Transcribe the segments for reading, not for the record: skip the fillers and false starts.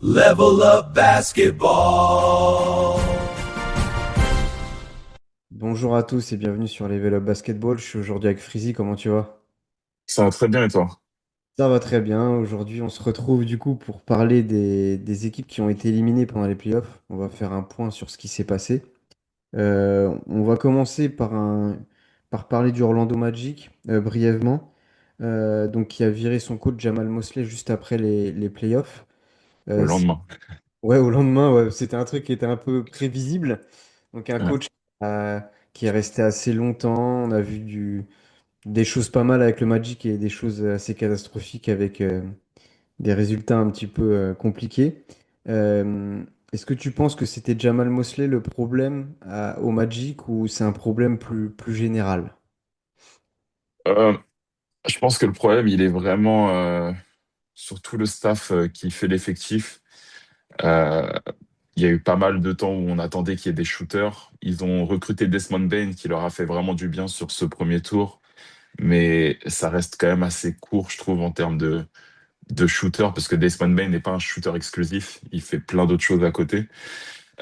Level Up Basketball. Bonjour à tous et bienvenue sur Level Up Basketball. Je suis aujourd'hui avec Freezy, comment tu vas? Ça va très bien et toi? Ça va très bien. Aujourd'hui, on se retrouve du coup pour parler des équipes qui ont été éliminées pendant les playoffs. On va faire un point sur ce qui s'est passé. On va commencer par parler du Orlando Magic brièvement. Donc, qui a viré son coach Jamal Mosley juste après les playoffs. Au Euh, c'est- lendemain. ouais, au lendemain, ouais, c'était un truc qui était un peu prévisible. Donc, un Ouais. coach qui est resté assez longtemps. On a vu des choses pas mal avec le Magic et des choses assez catastrophiques avec des résultats un petit peu compliqués. Est-ce que tu penses que c'était Jamal Mosley le problème au Magic ou c'est un problème plus général? Euh, je pense que le problème, il est vraiment sur tout le staff qui fait l'effectif. Euh, il y a eu pas mal de temps où on attendait qu'il y ait des shooters. Ils ont recruté Desmond Bane qui leur a fait vraiment du bien sur ce premier tour. Mais ça reste quand même assez court, je trouve, en termes de shooter, parce que Desmond Bane n'est pas un shooter exclusif. Il fait plein d'autres choses à côté.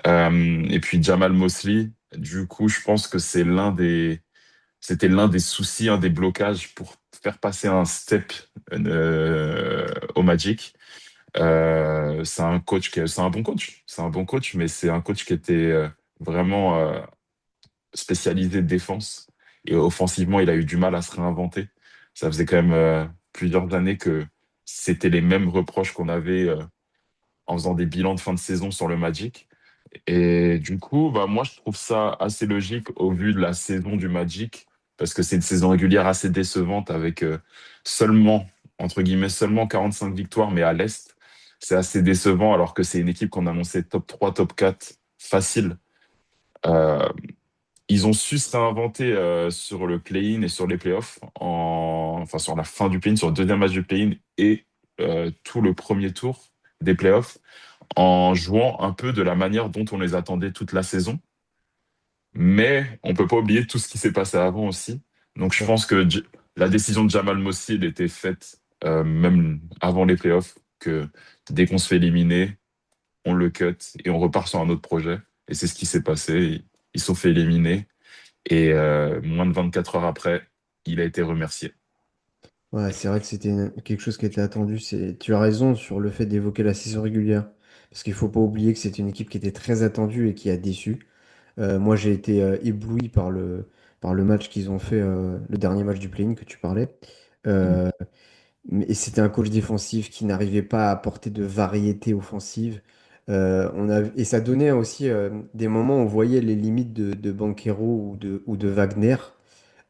Et puis Jamal Mosley, du coup, je pense que c'était l'un des soucis, un des blocages pour faire passer un step au Magic. C'est un bon coach, c'est un bon coach, mais c'est un coach qui était vraiment spécialisé défense et offensivement, il a eu du mal à se réinventer. Ça faisait quand même plusieurs années que c'était les mêmes reproches qu'on avait en faisant des bilans de fin de saison sur le Magic. Et du coup, bah, moi, je trouve ça assez logique au vu de la saison du Magic, parce que c'est une saison régulière assez décevante avec seulement, entre guillemets, seulement 45 victoires, mais à l'Est. C'est assez décevant alors que c'est une équipe qu'on annonçait top 3, top 4 facile. Euh, Ils ont su se réinventer sur le play-in et sur les playoffs, enfin sur la fin du play-in, sur le deuxième match du play-in et tout le premier tour des playoffs en jouant un peu de la manière dont on les attendait toute la saison. Mais on peut pas oublier tout ce qui s'est passé avant aussi. Donc je pense que la décision de Jamal Mosley, elle était faite même avant les playoffs, que dès qu'on se fait éliminer, on le cut et on repart sur un autre projet. Et c'est ce qui s'est passé. Ils se sont fait éliminer et moins de 24 heures après, il a été remercié. Ouais, c'est vrai que c'était quelque chose qui était attendu. Tu as raison sur le fait d'évoquer la saison régulière. Parce qu'il faut pas oublier que c'était une équipe qui était très attendue et qui a déçu. Moi, j'ai été ébloui par le match qu'ils ont fait, le dernier match du play-in que tu parlais. Mm. Euh, et c'était un coach défensif qui n'arrivait pas à apporter de variété offensive. Et ça donnait aussi des moments où on voyait les limites de Banchero ou de Wagner.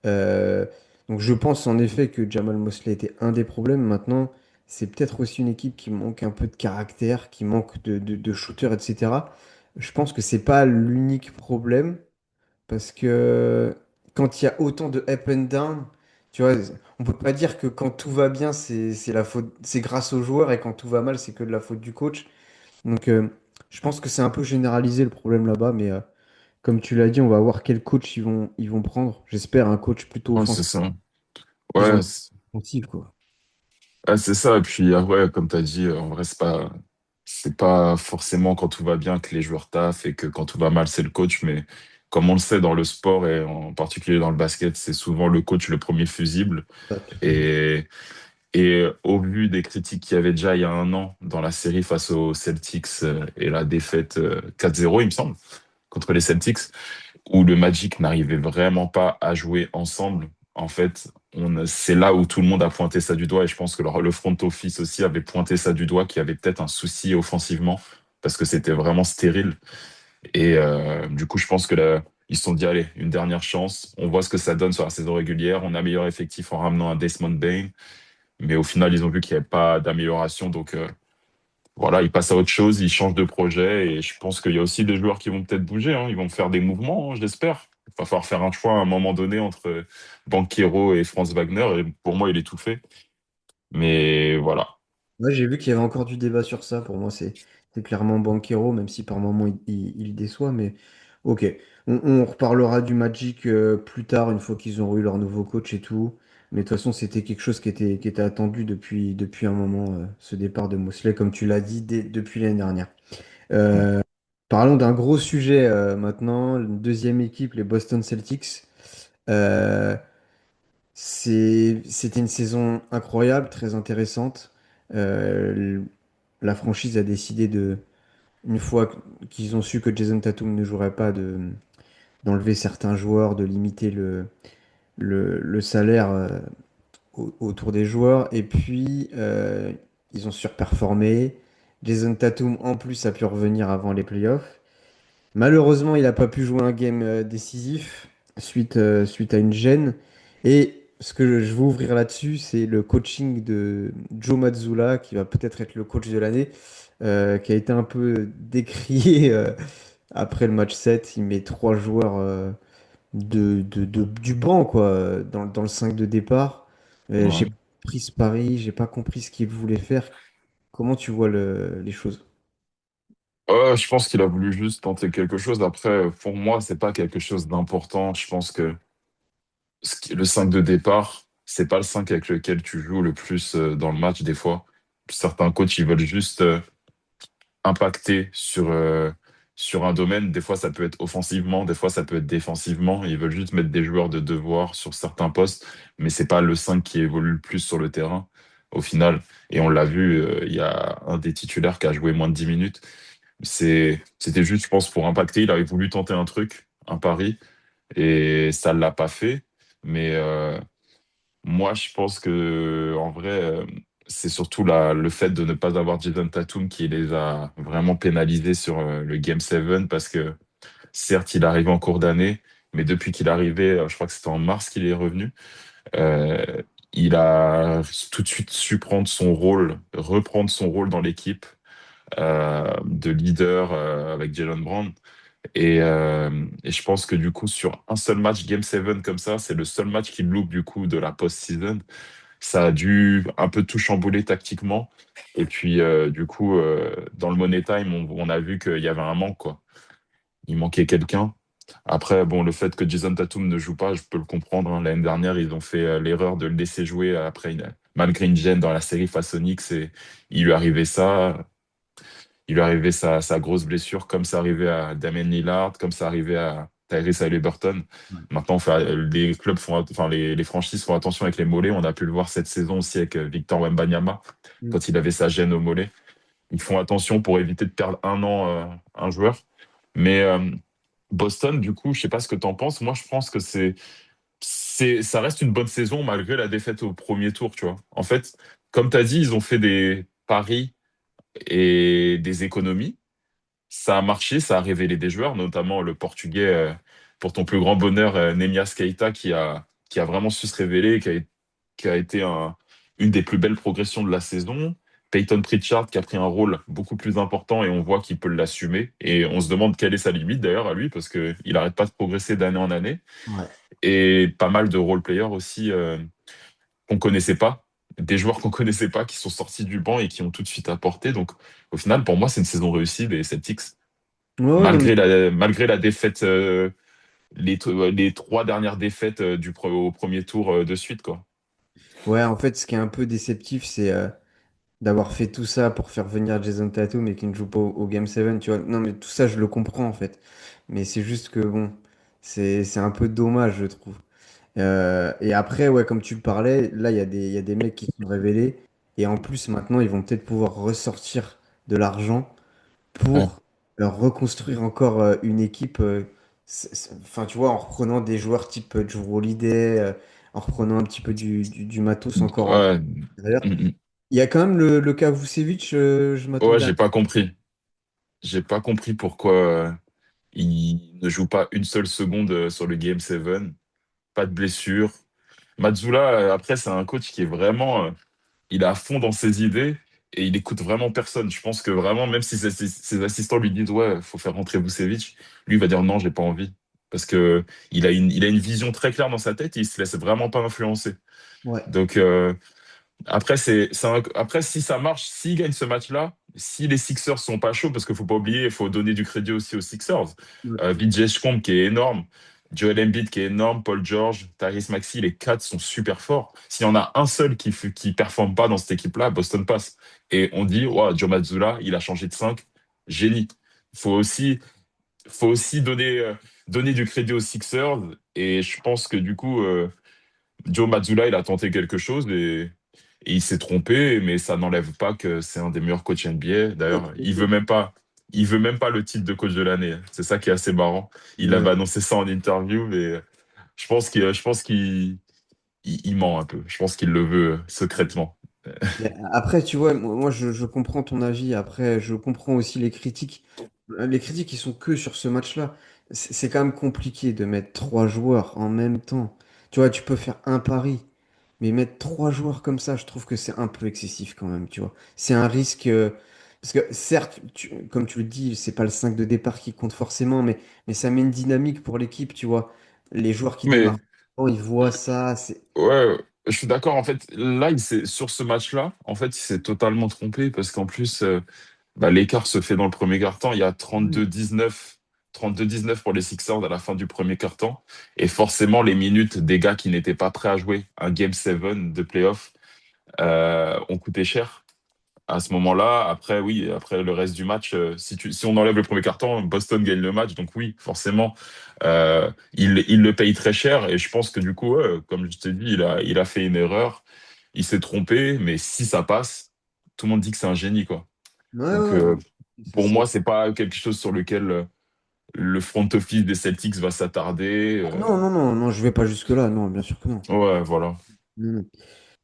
Euh, donc je pense en effet que Jamal Mosley était un des problèmes. Maintenant, c'est peut-être aussi une équipe qui manque un peu de caractère, qui manque de shooters, etc. Je pense que c'est pas l'unique problème. Parce que quand il y a autant de up and down, tu vois, on peut pas dire que quand tout va bien, c'est la faute, c'est grâce aux joueurs et quand tout va mal, c'est que de la faute du coach. Donc, je pense que c'est un peu généralisé le problème là-bas, mais comme tu l'as dit, on va voir quel coach ils vont prendre. J'espère un coach plutôt Ouais, c'est offensif, ça. plus Ouais, offensif, quoi. c'est ça. Et puis, ouais, comme tu as dit, en vrai, c'est pas forcément quand tout va bien que les joueurs taffent et que quand tout va mal, c'est le coach. Mais comme on le sait dans le sport et en particulier dans le basket, c'est souvent le coach le premier fusible. Ah, tout à fait. Et, et au vu des critiques qu'il y avait déjà il y a un an dans la série face aux Celtics et la défaite 4-0, il me semble, contre les Celtics, où le Magic n'arrivait vraiment pas à jouer ensemble. En fait, c'est là où tout le monde a pointé ça du doigt et je pense que le front office aussi avait pointé ça du doigt, qu'il y avait peut-être un souci offensivement parce que c'était vraiment stérile. Et du coup, je pense que là, ils se sont dit, allez, une dernière chance. On voit ce que ça donne sur la saison régulière. On améliore effectif en ramenant un Desmond Bane. Mais au final, ils ont vu qu'il n'y avait pas d'amélioration. Donc, voilà, ils passent à autre chose, ils changent de projet et je pense qu'il y a aussi des joueurs qui vont peut-être bouger, hein. Ils vont faire des mouvements, hein, je l'espère. Il va falloir faire un choix à un moment donné entre Banchero et Franz Wagner et pour moi, il est tout fait. Mais voilà. Ouais, j'ai vu qu'il y avait encore du débat sur ça. Pour moi, c'est clairement Banchero, même si par moments il déçoit. Mais ok, on reparlera du Magic plus tard, une fois qu'ils auront eu leur nouveau coach et tout. Mais de toute façon, c'était quelque chose qui était attendu depuis un moment, ce départ de Mosley, comme tu l'as dit, depuis l'année dernière. Mm. Euh, Parlons d'un gros sujet maintenant, une deuxième équipe, les Boston Celtics. Euh, C'était une saison incroyable, très intéressante. Euh, la franchise a décidé une fois qu'ils ont su que Jason Tatum ne jouerait pas, d'enlever certains joueurs, de limiter le salaire autour des joueurs. Et puis, ils ont surperformé. Jason Tatum, en plus, a pu revenir avant les playoffs. Malheureusement, il n'a pas pu jouer un game décisif suite à une gêne. Et ce que je veux ouvrir là-dessus, c'est le coaching de Joe Mazzulla, qui va peut-être être le coach de l'année, qui a été un peu décrié après le match 7. Il met trois joueurs du banc, quoi, dans le 5 de départ. J'ai Ouais. pas compris ce pari, j'ai pas compris ce qu'il voulait faire. Comment tu vois les choses? Je pense qu'il a voulu juste tenter quelque chose. Après, pour moi, c'est pas quelque chose d'important. Je pense que le 5 de départ, c'est pas le 5 avec lequel tu joues le plus dans le match des fois. Certains coachs, ils veulent juste impacter sur un domaine. Des fois, ça peut être offensivement, des fois, ça peut être défensivement. Ils veulent juste mettre des joueurs de devoir sur certains postes, mais c'est pas le 5 qui évolue le plus sur le terrain au final. Et on l'a vu, il y a un des titulaires qui a joué moins de 10 minutes. C'était juste, je pense, pour impacter. Il avait voulu tenter un truc, un pari, et ça l'a pas fait. Mais moi, je pense que en vrai, c'est surtout le fait de ne pas avoir Jason Tatum qui les a vraiment pénalisés sur le Game 7 parce que certes, il arrivait en cours d'année, mais depuis qu'il est arrivé, je crois que c'était en mars qu'il est revenu, euh, il a tout de suite su prendre son rôle, reprendre son rôle dans l'équipe de leader avec Jalen Brown. Et je pense que du coup, sur un seul match Game 7 comme ça, c'est le seul match qu'il loupe du coup de la post-season. Ça a dû un peu tout chambouler tactiquement. Et puis, du coup, dans le Money Time, on a vu qu'il y avait un manque, quoi. Il manquait quelqu'un. Après, bon, le fait que Jason Tatum ne joue pas, je peux le comprendre, hein. L'année dernière, ils ont fait l'erreur de le laisser jouer malgré une gêne dans la série face aux Knicks. Et il lui arrivait ça. Il lui arrivait sa grosse blessure, comme ça arrivait à Damian Lillard, comme ça arrivait à Tyrese Haliburton. Ouais. Maintenant, les clubs enfin, les franchises font attention avec les mollets. On a pu le voir cette saison aussi avec Victor Wembanyama, Mm. quand il avait sa gêne au mollet. Ils font attention pour éviter de perdre un an un joueur. Mais Boston, du coup, je sais pas ce que tu en penses. Moi, je pense que ça reste une bonne saison malgré la défaite au premier tour, tu vois. En fait, comme tu as dit, ils ont fait des paris et des économies. Ça a marché, ça a révélé des joueurs, notamment le Portugais, pour ton plus grand bonheur, Nemias Keita, qui a vraiment su se révéler, qui a été une des plus belles progressions de la saison. Peyton Pritchard, qui a pris un rôle beaucoup plus important et on voit qu'il peut l'assumer. Et on se demande quelle est sa limite d'ailleurs à lui, parce qu'il n'arrête pas de progresser d'année en année. Ouais. Et pas mal de role-players aussi qu'on connaissait pas, des joueurs qu'on connaissait pas, qui sont sortis du banc et qui ont tout de suite apporté. Donc au final, pour moi, c'est une saison réussie des Celtics Ouais, ouais, non, malgré la défaite, les trois dernières défaites au premier tour de suite, quoi. ouais, en fait, ce qui est un peu déceptif, c'est d'avoir fait tout ça pour faire venir Jason Tatum et qu'il ne joue pas au Game 7, tu vois. Non, mais tout ça, je le comprends, en fait. Mais c'est juste que, bon, c'est un peu dommage, je trouve. Et après, ouais, comme tu le parlais, là, il y a des mecs qui sont révélés. Et en plus, maintenant, ils vont peut-être pouvoir ressortir de l'argent Ouais. pour reconstruire encore une équipe. Enfin, tu vois, en reprenant des joueurs type Drew Holiday, en reprenant un petit peu du matos encore en Ouais. extérieur. Mm, mm. Il y a quand même le cas Vucevic, je Ouais, m'attendais à. j'ai pas compris. J'ai pas compris pourquoi il ne joue pas une seule seconde sur le Game 7. Pas de blessure. Mazzula, après, c'est un coach qui est vraiment, il est à fond dans ses idées et il écoute vraiment personne. Je pense que vraiment, même si ses assistants lui disent, ouais, faut faire rentrer Vucevic, lui il va dire non, j'ai pas envie. Parce que il a une vision très claire dans sa tête et il se laisse vraiment pas influencer. Ouais. Donc, après, après, si ça marche, s'ils gagnent ce match-là, si les Sixers sont pas chauds, parce qu'il faut pas oublier, il faut donner du crédit aussi aux Sixers. Ouais. Vijay Shkomp qui est énorme. Joel Embiid qui est énorme, Paul George, Tyrese Maxey, les quatre sont super forts. S'il y en a un seul qui performe pas dans cette équipe-là, Boston passe. Et on dit, ouais, Joe Mazzulla, il a changé de 5, génie. Faut aussi, faut aussi donner du crédit aux Sixers. Et je pense que du coup, Joe Mazzulla, il a tenté quelque chose et il s'est trompé, mais ça n'enlève pas que c'est un des meilleurs coachs NBA. D'ailleurs, il veut même pas le titre de coach de l'année. C'est ça qui est assez marrant. Il avait Ouais. annoncé ça en interview, mais je pense qu'il ment un peu. Je pense qu'il le veut secrètement. Mais après, tu vois, moi, je comprends ton avis. Après, je comprends aussi les critiques. Les critiques, ils sont que sur ce match-là. C'est quand même compliqué de mettre trois joueurs en même temps. Tu vois, tu peux faire un pari, mais mettre trois joueurs comme ça, je trouve que c'est un peu excessif quand même, tu vois. C'est un risque. Parce que certes, comme tu le dis, c'est pas le 5 de départ qui compte forcément, mais ça met une dynamique pour l'équipe, tu vois. Les joueurs qui Mais démarrent, oh, ils voient ça. C'est... ouais, je suis d'accord. En fait, là, sur ce match-là, en fait, il s'est totalement trompé parce qu'en plus, bah, l'écart se fait dans le premier quart-temps. Il y a 32-19, 32-19 pour les Sixers à la fin du premier quart-temps. Et forcément, les minutes des gars qui n'étaient pas prêts à jouer un Game 7 de playoff ont coûté cher. À ce moment-là, après, oui, après le reste du match, si on enlève le premier quart-temps, Boston gagne le match. Donc oui, forcément, il le paye très cher. Et je pense que du coup, ouais, comme je t'ai dit, il a fait une erreur. Il s'est trompé. Mais si ça passe, tout le monde dit que c'est un génie, quoi. Ouais, Donc ouais, ouais. pour moi, c'est pas quelque chose sur lequel le front office des Celtics va s'attarder. Ah non, non, non, non, je vais pas jusque-là. Non, bien sûr que non. Ouais, voilà. Non, non.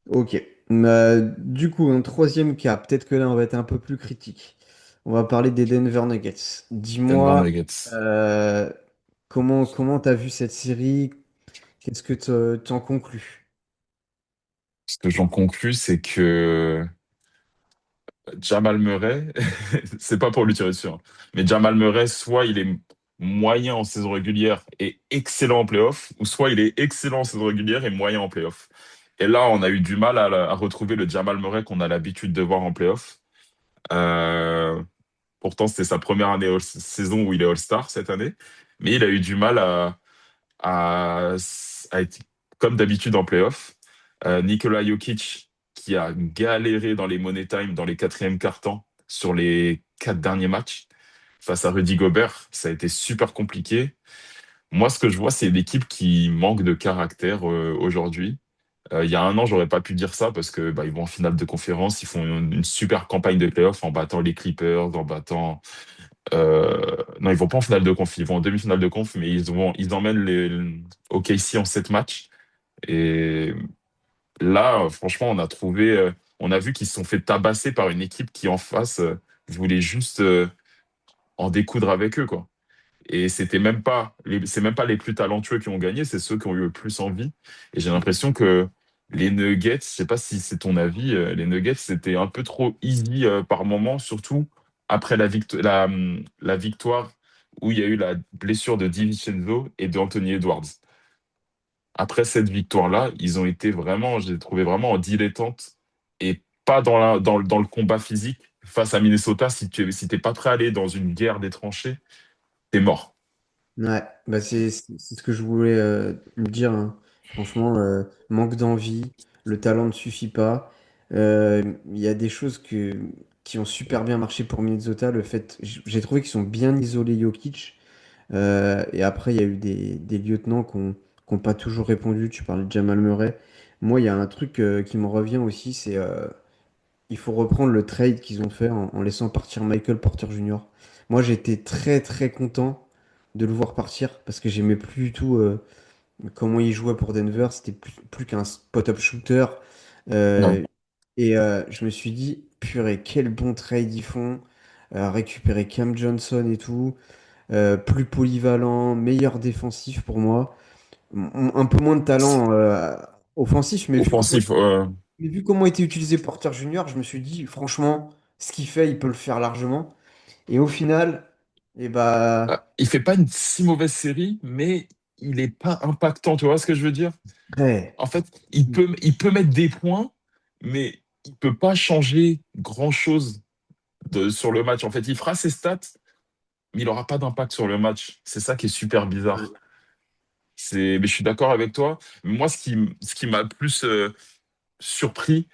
Ok. Du coup, un troisième cas, peut-être que là, on va être un peu plus critique. On va parler des Denver Nuggets. Denver Dis-moi, Nuggets. euh, comment t'as vu cette série? Qu'est-ce que t'en conclus? Ce que j'en conclus, c'est que Jamal Murray, c'est pas pour lui tirer dessus, hein, mais Jamal Murray, soit il est moyen en saison régulière et excellent en playoff, ou soit il est excellent en saison régulière et moyen en playoff. Et là, on a eu du mal à retrouver le Jamal Murray qu'on a l'habitude de voir en playoff. Euh, Pourtant, c'était sa première année saison où il est All-Star cette année, mais il a eu du mal à, à être comme d'habitude en playoff. Nikola Jokic, qui a galéré dans les Money Time, dans les quatrièmes quart-temps, sur les 4 derniers matchs, face à Rudy Gobert, ça a été super compliqué. Moi, ce que je vois, c'est une équipe qui manque de caractère aujourd'hui. Il y a un an, j'aurais pas pu dire ça parce que bah, ils vont en finale de conférence, ils font une super campagne de playoff en battant les Clippers, en battant non, ils vont pas en finale de conf, ils vont en demi-finale de conf, mais ils emmènent les OKC en 7 matchs. Et là, franchement, on a vu qu'ils se sont fait tabasser par une équipe qui en face voulait juste en découdre avec eux, quoi. Et c'est même pas les plus talentueux qui ont gagné, c'est ceux qui ont eu le plus envie. Et j'ai l'impression que les Nuggets, je sais pas si c'est ton avis, les Nuggets, c'était un peu trop easy par moment, surtout après la victoire où il y a eu la blessure de DiVincenzo et de Anthony Edwards. Après cette victoire-là, ils ont été vraiment, je les ai trouvés vraiment en dilettante et pas dans le combat physique. Face à Minnesota, si t'es pas prêt à aller dans une guerre des tranchées, t'es mort. Ouais, bah c'est ce que je voulais me dire, hein. Franchement, manque d'envie, le talent ne suffit pas. Il y a des choses qui ont super bien marché pour Minnesota. Le fait, j'ai trouvé qu'ils sont bien isolés Jokic. Et après, il y a eu des lieutenants qui ont pas toujours répondu. Tu parlais de Jamal Murray. Moi, il y a un truc qui me revient aussi, c'est il faut reprendre le trade qu'ils ont fait en laissant partir Michael Porter Jr. Moi, j'étais très très content de le voir partir parce que j'aimais plus du tout comment il jouait pour Denver. C'était plus qu'un spot-up shooter. Ouais. Euh, je me suis dit, purée, quel bon trade ils font. Récupérer Cam Johnson et tout. Plus polyvalent, meilleur défensif pour moi. Un peu moins de talent offensif, Offensif, mais vu comment était utilisé Porter Junior, je me suis dit, franchement, ce qu'il fait, il peut le faire largement. Et au final, eh bah, il fait pas une si mauvaise série, mais il est pas impactant, tu vois ce que je veux dire? ouais. En fait, il peut mettre des points, mais il peut pas changer grand-chose sur le match. En fait, il fera ses stats, mais il aura pas d'impact sur le match. C'est ça qui est super bizarre. mais je suis d'accord avec toi. Moi, ce qui m'a plus surpris,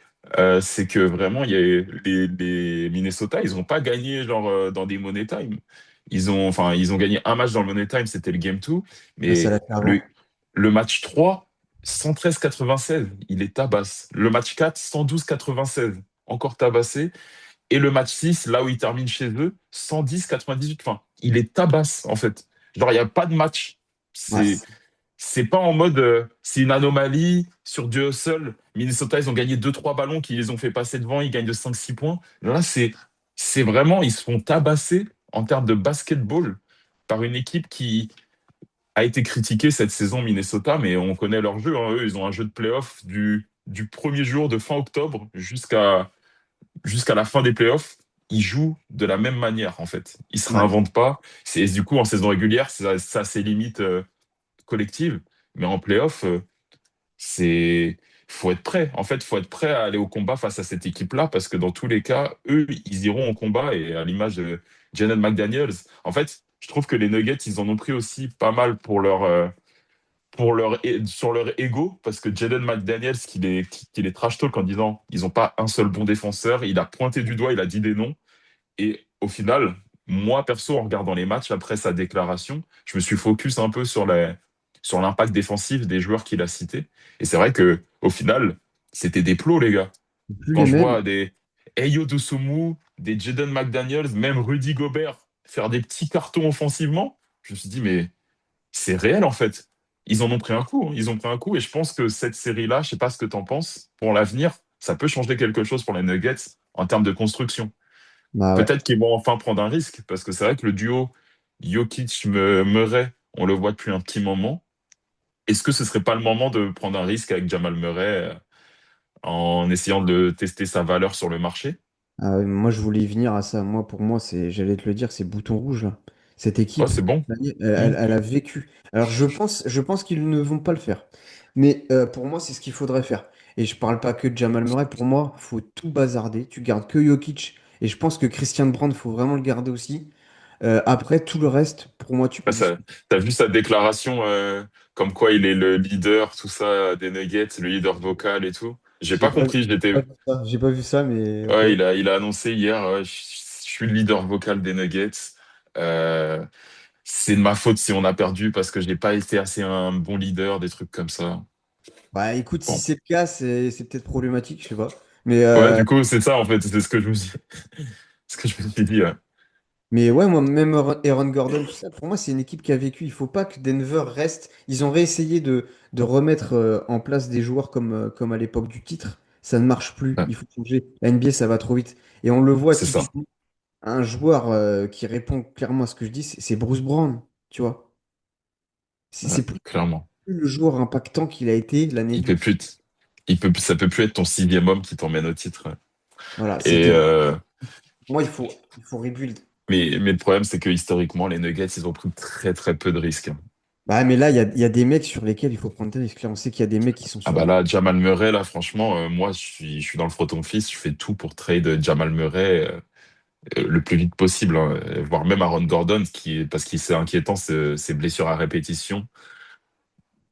c'est que vraiment, il y a les Minnesota, ils n'ont pas gagné genre dans des Money Time. Ils ont gagné un match dans le Money Time, c'était le Game 2, Ah, ça mais l'a fait le, avant. le match 3, 113,96, il est tabasse. Le match 4, 112,96, encore tabassé. Et le match 6, là où ils terminent chez eux, 110,98. Enfin, il est tabasse, en fait. Genre, il n'y a pas de match. Ouais, C'est pas en mode c'est une anomalie sur Dieu seul. Minnesota, ils ont gagné deux trois ballons qui les ont fait passer devant, ils gagnent de 5 6 points. Là, c'est vraiment, ils se font tabasser en termes de basketball par une équipe qui a été critiquée cette saison, Minnesota, mais on connaît leur jeu, hein. Eux, ils ont un jeu de playoff du premier jour de fin octobre jusqu'à la fin des playoffs. Ils jouent de la même manière, en fait. Ils se ouais. réinventent pas. Du coup, en saison régulière, ça a ses limites collectives. Mais en playoff, c'est faut être prêt. En fait, faut être prêt à aller au combat face à cette équipe-là parce que dans tous les cas, eux, ils iront au combat et à l'image de Jaden McDaniels. En fait, je trouve que les Nuggets, ils en ont pris aussi pas mal sur leur ego parce que Jaden McDaniels, qui les trash talk en disant ils n'ont pas un seul bon défenseur, il a pointé du doigt, il a dit des noms et au final, moi, perso, en regardant les matchs après sa déclaration, je me suis focus un peu sur l'impact défensif des joueurs qu'il a cités. Et c'est vrai que au final, c'était des plots, les gars. Plus Quand les je mêmes. vois des Ayo Dosunmu, des Jaden McDaniels, même Rudy Gobert faire des petits cartons offensivement, je me suis dit, mais c'est réel en fait. Ils en ont pris un coup, hein. Ils ont pris un coup. Et je pense que cette série-là, je sais pas ce que tu en penses, pour l'avenir, ça peut changer quelque chose pour les Nuggets en termes de construction. Bah ouais. Peut-être qu'ils vont enfin prendre un risque, parce que c'est vrai que le duo Jokic-Murray, on le voit depuis un petit moment. Est-ce que ce serait pas le moment de prendre un risque avec Jamal Murray en essayant de tester sa valeur sur le marché? Ah ouais, moi, je voulais y venir à ça. Moi, pour moi, j'allais te le dire, c'est bouton rouge, là. Cette Ouais, équipe, c'est bon. Hmm. elle a vécu. Alors, je pense qu'ils ne vont pas le faire. Mais pour moi, c'est ce qu'il faudrait faire. Et je parle pas que de Jamal Murray. Pour moi, faut tout bazarder. Tu gardes que Jokic. Et je pense que Christian Brand, faut vraiment le garder aussi. Après, tout le reste, pour moi, tu peux Ouais, discuter. t'as vu sa déclaration comme quoi il est le leader, tout ça, des Nuggets, le leader vocal et tout. J'ai J'ai pas pas, compris, pas vu ça. J'ai pas vu ça, mais ok. Ouais, il a annoncé hier, ouais, je suis le leader vocal des Nuggets. Euh, c'est de ma faute si on a perdu parce que je n'ai pas été assez un bon leader, des trucs comme ça. Bah écoute, si Bon. c'est le cas, c'est peut-être problématique, je sais pas. Mais, Ouais, euh, du coup, c'est ça, en fait. C'est ce que je me suis, ce que je me suis dit. Ouais. Mais ouais, moi, même Aaron Gordon, tout ça, pour moi, c'est une équipe qui a vécu. Il faut pas que Denver reste. Ils ont réessayé de remettre en place des joueurs comme à l'époque du titre. Ça ne marche plus. Ouais, Il faut changer. La NBA, ça va trop vite. Et on le voit c'est ça. typiquement. Un joueur qui répond clairement à ce que je dis, c'est Bruce Brown. Tu vois? Ouais, C'est plus clairement. le joueur impactant qu'il a été l'année Il peut douze. plus, ça peut plus être ton sixième homme qui t'emmène au titre. Ouais. Voilà, Et, c'était. Moi, il faut rebuild. mais le problème, c'est que historiquement, les Nuggets, ils ont pris très, très peu de risques. Bah, mais là, il y a des mecs sur lesquels il faut prendre des risques. Là, on sait qu'il y a des mecs qui sont Ah sur bah le. là, Jamal Murray, là, franchement, moi, je suis dans le front-office, je fais tout pour trade Jamal Murray. Le plus vite possible, hein, voire même Aaron Gordon, parce qu'il c'est inquiétant, ses blessures à répétition.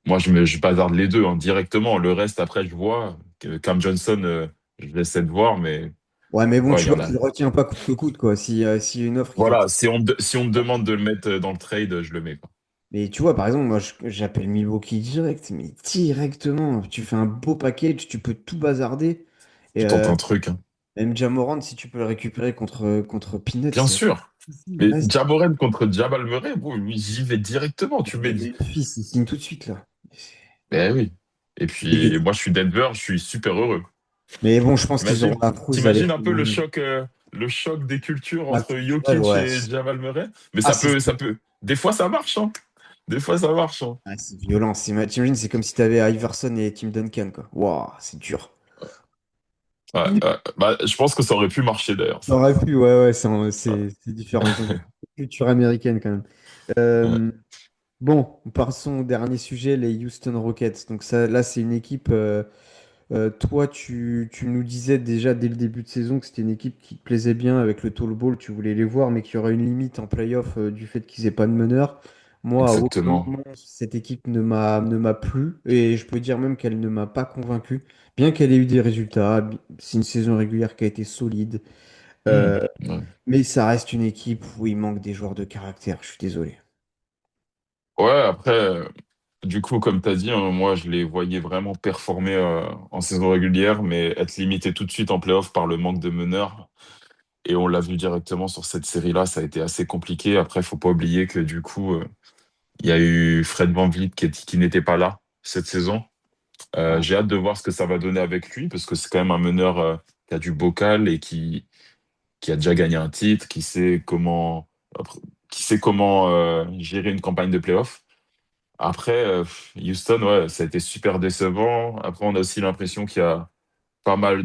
Moi, je bazarde les deux hein, directement. Le reste, après, je vois. Cam Johnson, je vais essayer de voir, mais Ouais, mais bon, ouais, tu il y vois en a. qu'il ne retient pas coûte que coûte, quoi. S'il y a une offre qui Voilà, retient. si on me demande de le mettre dans le trade, je le mets pas. Mais tu vois, par exemple, moi, j'appelle Milwaukee direct, mais directement. Tu fais un beau package, tu peux tout bazarder. Et Tu tentes un truc, hein. même Jamorant, si tu peux le récupérer contre Bien Peanuts, sûr. Mais vas-y. Jamoran contre Jamal Murray, bon, lui, j'y vais directement. Tu mets. Mais fils, il signe tout de suite, là. Ben oui. Et Et- puis, moi, je suis Denver, je suis super heureux. Mais bon, je pense qu'ils auront Imagine, la frousse d'aller t'imagines un prendre peu un le choc des cultures un entre culturel, Jokic ouais. et Jamal Murray. Mais Ah, ça peut. Des fois, ça marche, hein. Des fois, ça marche, hein. c'est violent. T'imagines, c'est comme si t'avais Iverson et Tim Duncan, quoi. Waouh, c'est dur. Ouais, ouais. Bah, je pense que ça aurait pu marcher d'ailleurs, Ça ça. aurait pu, ouais, ouais, Ouais. c'est différent. Ils ont une culture américaine quand même. Ouais. Euh, bon, passons au dernier sujet, les Houston Rockets. Donc ça, là, c'est une équipe. Toi, tu nous disais déjà dès le début de saison que c'était une équipe qui te plaisait bien avec le tall ball. Tu voulais les voir, mais qu'il y aurait une limite en playoff du fait qu'ils aient pas de meneur. Moi, à aucun exactement. moment, cette équipe ne m'a plu et je peux dire même qu'elle ne m'a pas convaincu, bien qu'elle ait eu des résultats. C'est une saison régulière qui a été solide, Hmm, euh, ouais. mais ça reste une équipe où il manque des joueurs de caractère. Je suis désolé. Ouais, après, du coup, comme tu as dit, hein, moi, je les voyais vraiment performer en saison régulière, mais être limité tout de suite en playoff par le manque de meneurs. Et on l'a vu directement sur cette série-là, ça a été assez compliqué. Après, il faut pas oublier que du coup, il y a eu Fred VanVleet qui n'était pas là cette saison. Ouais. J'ai hâte de voir ce que ça va donner avec lui, parce que c'est quand même un meneur qui a du bocal et qui a déjà gagné un titre, qui sait comment gérer une campagne de playoff. Après, Houston, ouais, ça a été super décevant. Après, on a aussi l'impression qu'il y a pas mal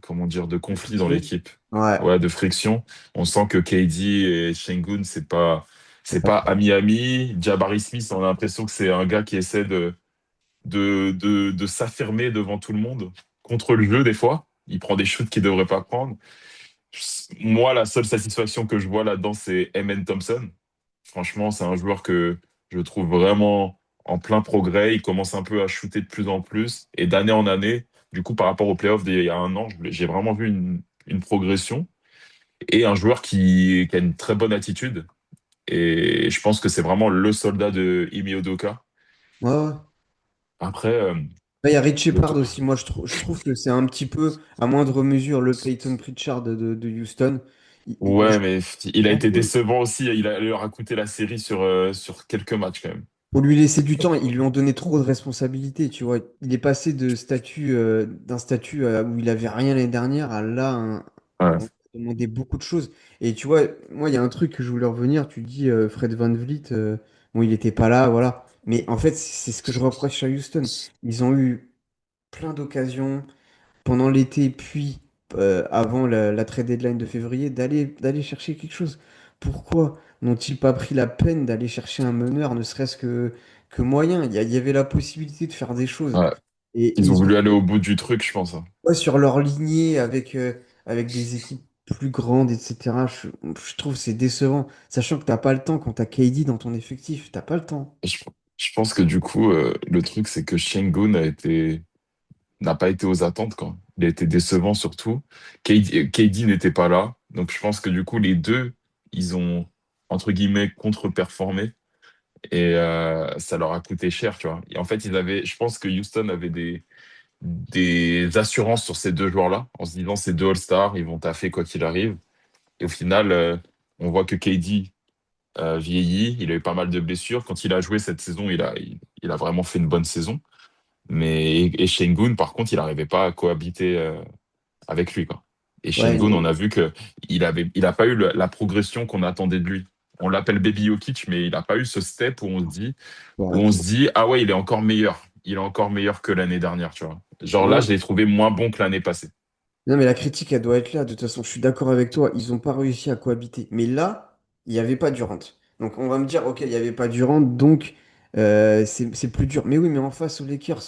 comment dire, de De conflits dans friction. l'équipe. Ouais. Ouais, de friction. On sent que KD et Şengün, C'est c'est pas pas trop. ami-ami. Jabari Smith, on a l'impression que c'est un gars qui essaie de s'affirmer devant tout le monde contre le jeu, des fois. Il prend des shoots qu'il devrait pas prendre. Moi, la seule satisfaction que je vois là-dedans, c'est Amen Thompson. Franchement, c'est un joueur que je trouve vraiment en plein progrès. Il commence un peu à shooter de plus en plus. Et d'année en année, du coup, par rapport aux playoffs d'il y a un an, j'ai vraiment vu une progression. Et un joueur qui a une très bonne attitude. Et je pense que c'est vraiment le soldat de Ime Udoka. Ouais, ouais. Après, Ouais, il y a Rich le Shepard to- aussi. Moi, je trouve que c'est un petit peu, à moindre mesure, le Peyton Pritchard de Houston. ouais, mais il a On été peut, décevant aussi. Il leur a coûté la série sur quelques matchs quand même. Pour lui laisser du temps, ils lui ont donné trop de responsabilités, tu vois. Il est passé d'un statut où il avait rien l'année dernière à là, Ouais, on lui a demandé beaucoup de choses. Et tu vois, moi, il y a un truc que je voulais revenir. Tu dis Fred VanVleet, bon, il n'était pas là, voilà. Mais en fait, c'est ce que je reproche à Houston. Ils ont eu plein d'occasions pendant l'été, puis avant la trade deadline de février, d'aller chercher quelque chose. Pourquoi n'ont-ils pas pris la peine d'aller chercher un meneur, ne serait-ce que moyen? Il y avait la possibilité de faire des choses. ouais. Et Ils ont ils ont voulu aller au bout du truc, je pense, hein. ouais, sur leur lignée avec des équipes plus grandes, etc. Je trouve que c'est décevant, sachant que t'as pas le temps quand t'as KD dans ton effectif, t'as pas le temps. Et je pense que du coup, le truc, c'est que Şengün n'a pas été aux attentes, quoi. Il a été décevant surtout. KD n'était pas là. Donc je pense que du coup, les deux, ils ont, entre guillemets, contre-performé. Et ça leur a coûté cher, tu vois. Et en fait, je pense que Houston avait des assurances sur ces deux joueurs-là, en se disant ces deux All-Stars, ils vont taffer quoi qu'il arrive. Et au final, on voit que KD vieillit, il a eu pas mal de blessures. Quand il a joué cette saison, il a vraiment fait une bonne saison. Et Şengün, par contre, il n'arrivait pas à cohabiter avec lui, quoi. Et Ouais, Şengün, on a vu que il a pas eu la progression qu'on attendait de lui. On l'appelle Baby Jokic, mais il n'a pas eu ce step faut où on arrêter. se dit, ah ouais, il est encore meilleur. Il est encore meilleur que l'année dernière, tu vois. Genre là, Ouais. je l'ai trouvé moins bon que l'année passée. Non, mais la critique, elle doit être là. De toute façon, je suis d'accord avec toi. Ils n'ont pas réussi à cohabiter. Mais là, il n'y avait pas Durant. Donc, on va me dire, OK, il n'y avait pas Durant, donc c'est plus dur. Mais oui, mais en face aux Lakers,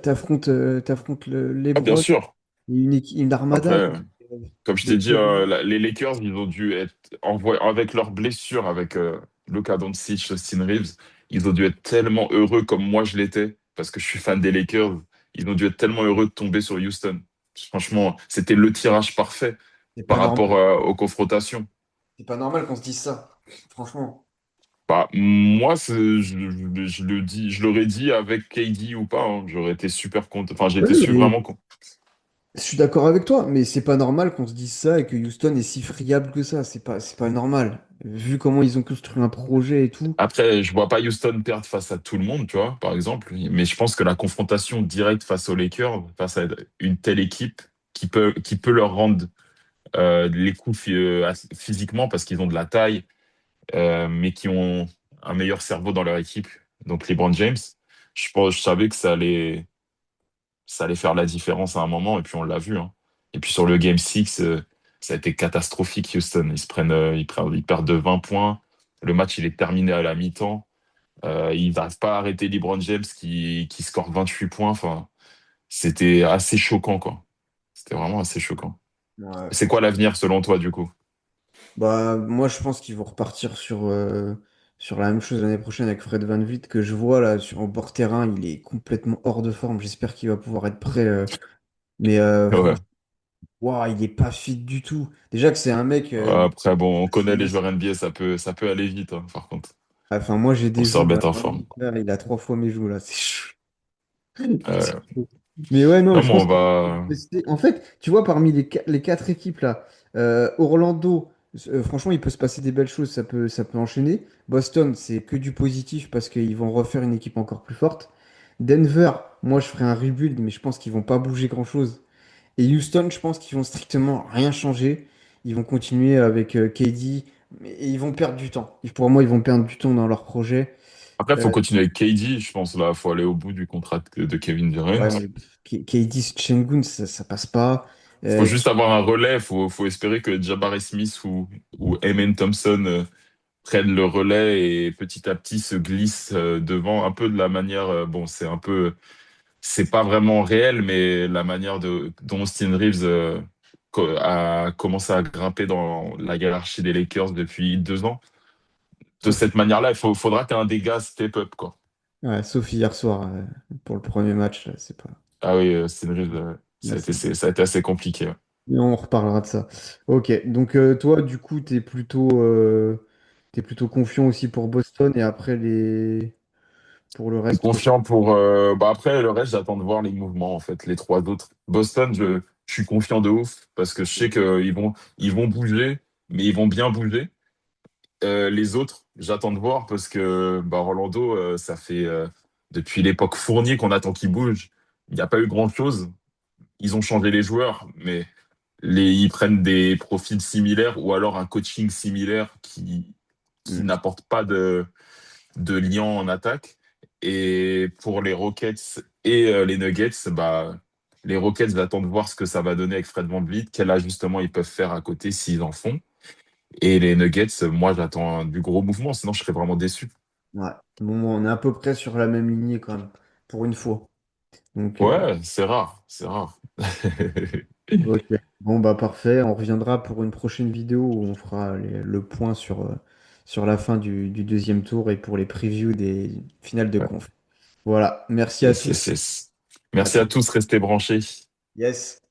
t'affrontes Ah, bien LeBron, sûr. une Après, armada comme je de t'ai dit, Curry. les Lakers, ils ont dû être envoyés avec leurs blessures, avec Luka Doncic, Austin Reeves, ils ont dû être tellement heureux comme moi je l'étais, parce que je suis fan des Lakers. Ils ont dû être tellement heureux de tomber sur Houston. Franchement, c'était le tirage parfait C'est par pas rapport normal. aux confrontations. C'est pas normal qu'on se dise ça. Franchement. Bah, moi, je le dis, je l'aurais dit avec KD ou pas, hein. J'aurais été super content. Enfin, Oui, j'étais vraiment mais content. je suis d'accord avec toi, mais c'est pas normal qu'on se dise ça et que Houston est si friable que ça. C'est pas normal. Vu comment ils ont construit un projet et tout. Après, je vois pas Houston perdre face à tout le monde, tu vois, par exemple. Mais je pense que la confrontation directe face aux Lakers, face à une telle équipe qui peut leur rendre les coups physiquement parce qu'ils ont de la taille, mais qui ont un meilleur cerveau dans leur équipe. Donc LeBron James, je savais que ça allait faire la différence à un moment, et puis on l'a vu, hein. Et puis sur le Game 6, ça a été catastrophique, Houston. Ils perdent de 20 points. Le match, il est terminé à la mi-temps. Ils n'arrivent pas à arrêter LeBron James qui score 28 points. Enfin, c'était assez choquant, quoi. C'était vraiment assez choquant. Ouais, C'est quoi franchement. l'avenir selon toi, du coup? Bah, moi, je pense qu'ils vont repartir sur la même chose l'année prochaine avec Fred VanVleet que je vois là au bord terrain. Il est complètement hors de forme. J'espère qu'il va pouvoir être prêt. Mais Ouais. franchement, ouah, il est pas fit du tout. Déjà que c'est un mec. Après, bon, on C'est connaît les une- joueurs NBA, ça peut aller vite, hein, par contre. Enfin, moi, j'ai On des se joues. Bah, remettre en vraiment, forme. mon frère, il a 3 fois mes joues là. C'est chaud. Euh, Mais ouais, non, non, je mais pense on qu'ils vont va. rester. En fait, tu vois, parmi les 4 équipes là, Orlando, franchement, il peut se passer des belles choses, ça peut enchaîner. Boston, c'est que du positif parce qu'ils vont refaire une équipe encore plus forte. Denver, moi, je ferai un rebuild, mais je pense qu'ils vont pas bouger grand-chose. Et Houston, je pense qu'ils vont strictement rien changer. Ils vont continuer avec KD, et ils vont perdre du temps. Pour moi, ils vont perdre du temps dans leur projet. Après, il faut Euh, continuer avec KD, je pense, là. Il faut aller au bout du contrat de Kevin Durant. ouais, mais KD, Sengun, ça passe pas. Faut Euh, juste avoir un relais. Faut espérer que Jabari Smith ou Amen Thompson prennent le relais et petit à petit se glissent devant un peu de la manière. Bon, c'est un peu. C'est pas vraiment réel, mais la manière dont Austin Reeves a commencé à grimper dans la hiérarchie des Lakers depuis 2 ans. De Sauf, cette manière-là, faudra qu'un des gars step up, quoi. ouais, sauf hier soir, pour le premier match, là, c'est pas. Ah oui, Austin Reeves, Là, c'est... ça a été assez compliqué. Ouais. Mais on reparlera de ça. Ok, donc toi, du coup, t'es plutôt confiant aussi pour Boston et après pour le Et reste, quoi. confiant pour. Bah après, le reste, j'attends de voir les mouvements, en fait, les trois autres. Boston, je suis confiant de ouf parce que je sais ils vont bouger, mais ils vont bien bouger. Les autres, j'attends de voir parce que bah, Orlando, ça fait depuis l'époque Fournier qu'on attend qu'ils bougent. Il n'y a pas eu grand-chose. Ils ont changé les joueurs, mais ils prennent des profils similaires ou alors un coaching similaire qui Hmm. n'apporte pas de lien en attaque. Et pour les Rockets et les Nuggets, bah, les Rockets, j'attends de voir ce que ça va donner avec Fred VanVleet, quel ajustement ils peuvent faire à côté s'ils en font. Et les Nuggets, moi, j'attends du gros mouvement, sinon je serais vraiment déçu. Ouais. Bon, on est à peu près sur la même lignée quand même, pour une fois. Donc, Ouais, c'est rare, c'est rare. ok. Bon, bah parfait. On reviendra pour une prochaine vidéo où on fera le point sur la fin du deuxième tour et pour les previews des finales de Ouais. conf. Voilà. Merci à Yes, tous. yes, yes. À Merci à tout. tous, restez branchés. Yes.